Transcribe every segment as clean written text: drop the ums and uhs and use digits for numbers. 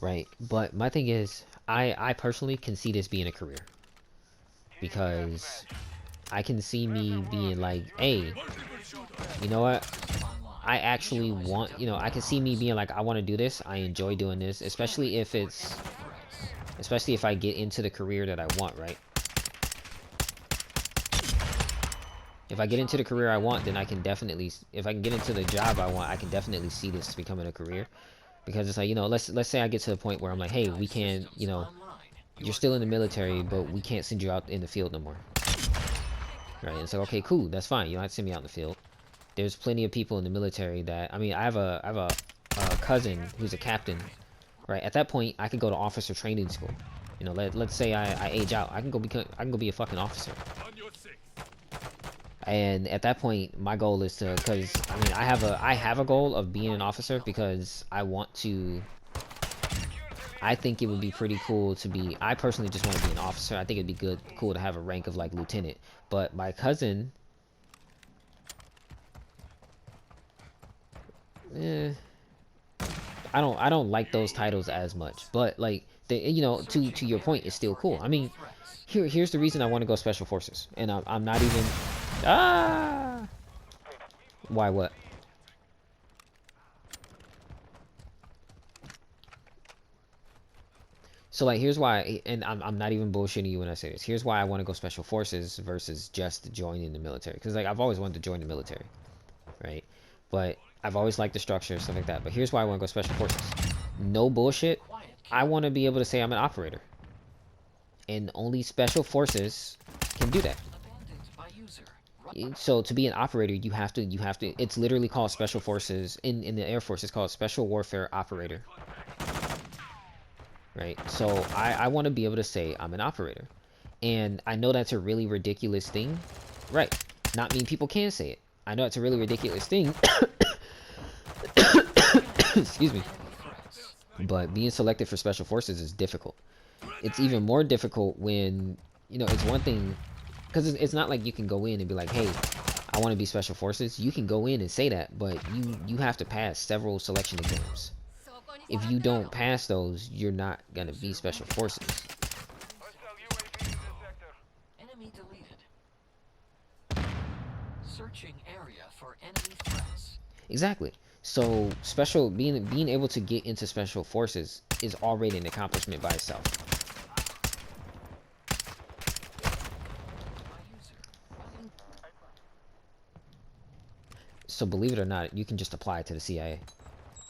right? But my thing is, I personally can see this being a career because I can see me being like, hey, you know what? I actually want, I can see me being like, I want to do this. I enjoy doing this, especially if I get into the career that I want, right? If I get into the career I want, then I can definitely, if I can get into the job I want, I can definitely see this becoming a career. Because it's like, let's say I get to the point where I'm like, hey, we can't, you're still in the military, but we can't send you out in the field no more. Right? And so, okay, cool, that's fine. You don't have to send me out in the field. There's plenty of people in the military that, I mean, I have a cousin who's a captain. Right? At that point, I could go to officer training school. Let's say I age out. I can go be a fucking officer. And at that point, my goal is to, because I mean, I have a goal of being an officer because I want to. I think it would be pretty cool to be. I personally just want to be an officer. I think it'd be cool to have a rank of like lieutenant. But my cousin, eh, I don't like those titles as much. But like, to your point, it's still cool. I mean, here's the reason I want to go special forces, and I'm not even. Ah, why what? So like here's why, and I'm not even bullshitting you when I say this. Here's why I want to go special forces versus just joining the military. Because like I've always wanted to join the military, right? But I've always liked the structure and stuff like that. But here's why I want to go special forces. No bullshit. I want to be able to say I'm an operator, and only special forces can do that. So to be an operator, you have to. It's literally called special forces in the Air Force. It's called special warfare operator. Right? So I want to be able to say I'm an operator. And I know that's a really ridiculous thing. Right. Not many people can say it. I know it's a really ridiculous thing. Excuse me. But being selected for special forces is difficult. It's even more difficult when, it's one thing. Because it's not like you can go in and be like, hey, I want to be special forces. You can go in and say that, but you have to pass several selection exams. If you don't pass those, you're not gonna be special forces. Enemy deleted. Searching area for enemy threats. Exactly. So being able to get into special forces is already an accomplishment by itself. So believe it or not, you can just apply to the CIA.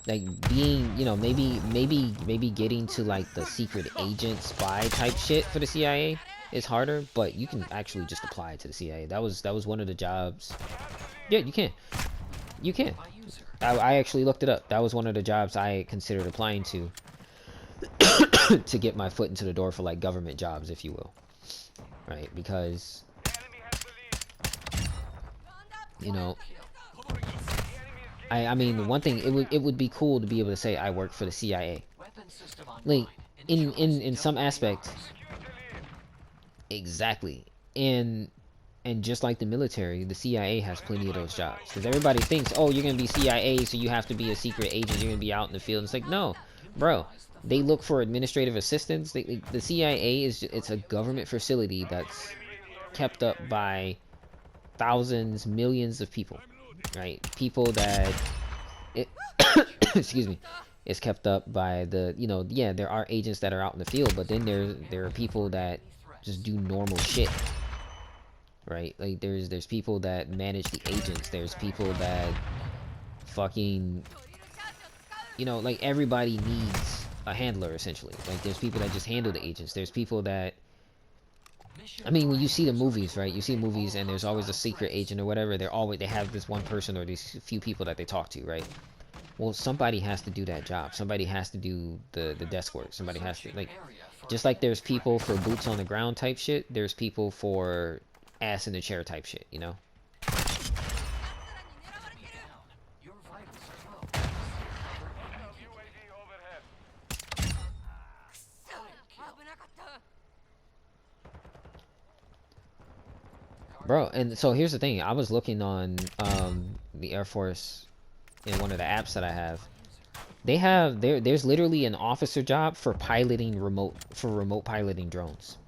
Like being, maybe getting to like the secret agent spy type shit for the CIA is harder, but you can actually just apply to the CIA. That was one of the jobs. Yeah, you can. You can. I actually looked it up. That was one of the jobs I considered applying to to get my foot into the door for like government jobs, if you will. Right? Because you know, I mean, one thing it would be cool to be able to say I work for the CIA. Like in some aspect, exactly. And just like the military, the CIA has plenty of those jobs. Because everybody thinks, oh, you're gonna be CIA, so you have to be a secret agent. You're gonna be out in the field. And it's like, no, bro. They look for administrative assistants. The CIA it's a government facility that's kept up by thousands, millions of people, right? People that it, excuse me, is kept up by yeah, there are agents that are out in the field, but then there are people that just do normal shit, right? Like there's people that manage the agents. There's people that fucking, like everybody needs a handler essentially. Like there's people that just handle the agents. There's people that, I mean, when you see the movies, right? You see movies and there's always a secret agent or whatever. They have this one person or these few people that they talk to, right? Well, somebody has to do that job. Somebody has to do the desk work. Somebody has to, like, just like there's people for boots on the ground type shit, there's people for ass in the chair type shit, you know? Bro, and so here's the thing. I was looking on the Air Force in one of the apps that I have. They have there's literally an officer job for piloting remote piloting drones.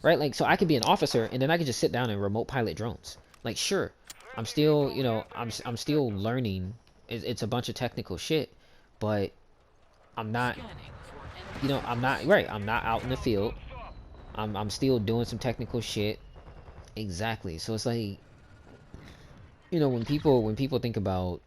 Right? Like, so I could be an officer and then I could just sit down and remote pilot drones. Like, sure, I'm still, you know, I'm still learning. It's a bunch of technical shit, but I'm not, you know, I'm not right. I'm not out in the field. I'm still doing some technical shit. Exactly. So it's like, you know, when people think about